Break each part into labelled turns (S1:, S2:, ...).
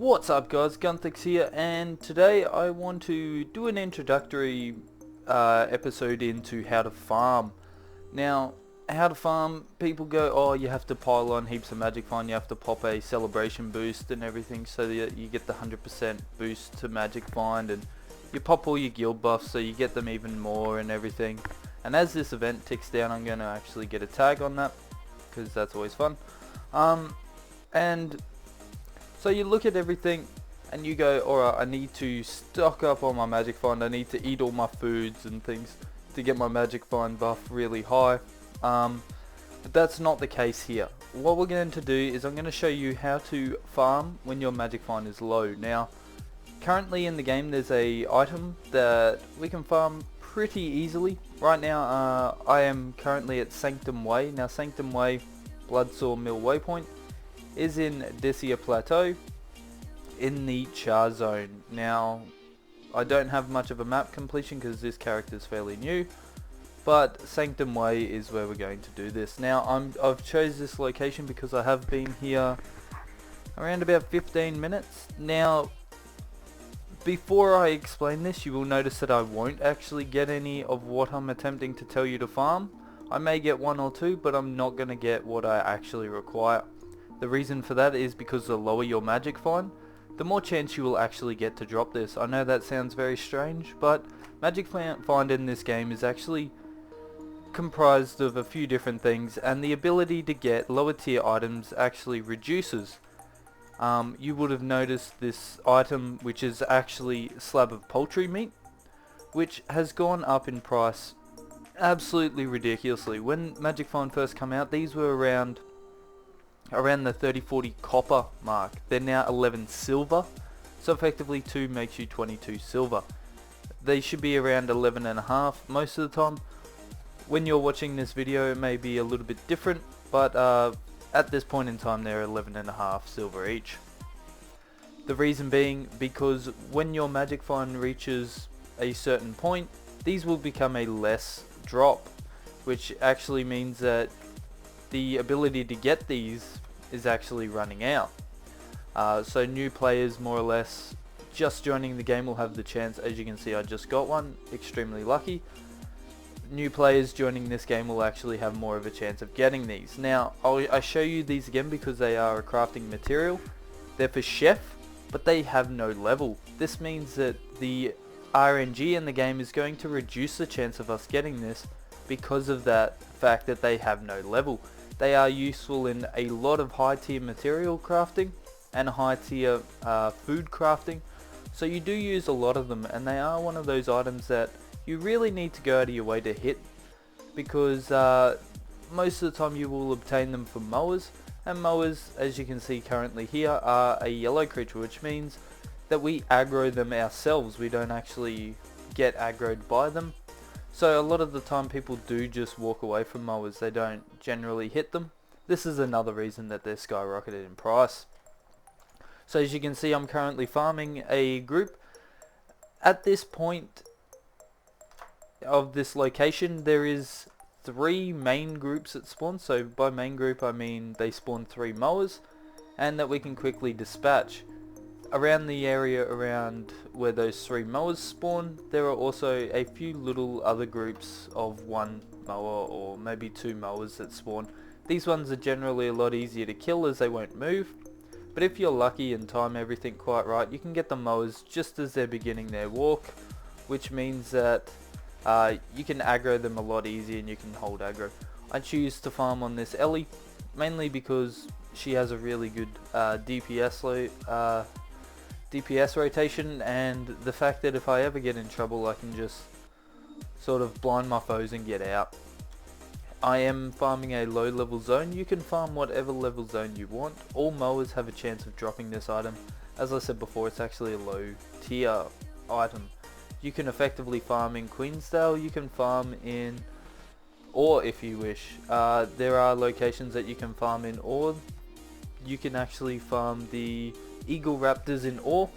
S1: What's up guys, Gunthix here, and today I want to do an introductory episode into how to farm. Now, how to farm, people go, oh, you have to pile on heaps of magic find, you have to pop a celebration boost and everything so that you get the 100% boost to magic find, and you pop all your guild buffs so you get them even more and everything. And as this event ticks down, I'm going to actually get a tag on that, because that's always fun. So you look at everything and you go, alright, I need to stock up on my magic find, I need to eat all my foods and things to get my magic find buff really high. But that's not the case here. What we're going to do is I'm going to show you how to farm when your magic find is low. Now, currently in the game there's a item that we can farm pretty easily. Right now I am currently at Sanctum Way. Now Sanctum Way, Bloodsaw Mill Waypoint, is in Dessia Plateau in the Char Zone. Now, I don't have much of a map completion because this character is fairly new, but Sanctum Way is where we're going to do this. Now, I've chose this location because I have been here around about 15 minutes. Now, before I explain this, you will notice that I won't actually get any of what I'm attempting to tell you to farm. I may get one or two, but I'm not going to get what I actually require. The reason for that is because the lower your magic find, the more chance you will actually get to drop this. I know that sounds very strange, but magic find in this game is actually comprised of a few different things, and the ability to get lower tier items actually reduces. You would have noticed this item, which is actually Slab of Poultry Meat, which has gone up in price absolutely ridiculously. When magic find first came out, these were around the 30-40 copper mark. They're now 11 silver, so effectively 2 makes you 22 silver. They should be around 11.5 most of the time. When you're watching this video it may be a little bit different, but at this point in time they're 11.5 silver each. The reason being because when your magic find reaches a certain point, these will become a less drop, which actually means that the ability to get these is actually running out. So new players, more or less just joining the game, will have the chance. As you can see, I just got one, extremely lucky. New players joining this game will actually have more of a chance of getting these. Now I show you these again because they are a crafting material. They're for chef, but they have no level. This means that the RNG in the game is going to reduce the chance of us getting this because of that fact that they have no level. They are useful in a lot of high tier material crafting and high tier food crafting, so you do use a lot of them, and they are one of those items that you really need to go out of your way to hit, because most of the time you will obtain them from mowers, and mowers, as you can see currently here, are a yellow creature, which means that we aggro them ourselves. We don't actually get aggroed by them. So a lot of the time people do just walk away from mowers, they don't generally hit them. This is another reason that they're skyrocketed in price. So as you can see, I'm currently farming a group. At this point of this location there is 3 main groups that spawn. So by main group I mean they spawn 3 mowers, and that we can quickly dispatch. Around the area around where those 3 mowers spawn, there are also a few little other groups of 1 mower or maybe 2 mowers that spawn. These ones are generally a lot easier to kill as they won't move, but if you're lucky and time everything quite right, you can get the mowers just as they're beginning their walk, which means that you can aggro them a lot easier and you can hold aggro. I choose to farm on this Ellie mainly because she has a really good DPS rotation, and the fact that if I ever get in trouble I can just sort of blind my foes and get out. I am farming a low level zone. You can farm whatever level zone you want. All mowers have a chance of dropping this item. As I said before, it's actually a low tier item. You can effectively farm in Queensdale, you can farm in Ore if you wish. There are locations that you can farm in Ore. You can actually farm the Eagle Raptors in Ore,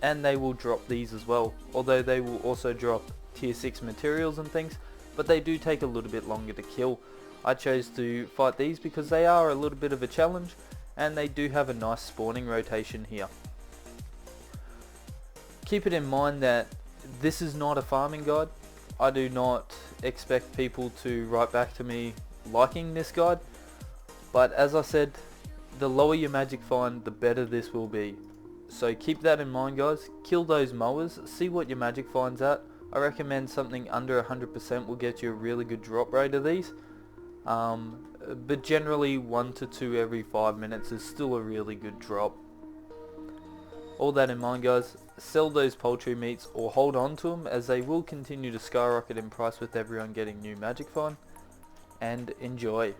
S1: and they will drop these as well, although they will also drop tier 6 materials and things, but they do take a little bit longer to kill. I chose to fight these because they are a little bit of a challenge, and they do have a nice spawning rotation here. keep it in mind that this is not a farming guide. I do not expect people to write back to me liking this guide, but as I said, the lower your magic find, the better this will be. So keep that in mind, guys. Kill those mowers, see what your magic find's at. I recommend something under 100% will get you a really good drop rate of these. But generally 1 to 2 every 5 minutes is still a really good drop. All that in mind, guys, sell those poultry meats or hold on to them, as they will continue to skyrocket in price with everyone getting new magic find, and enjoy.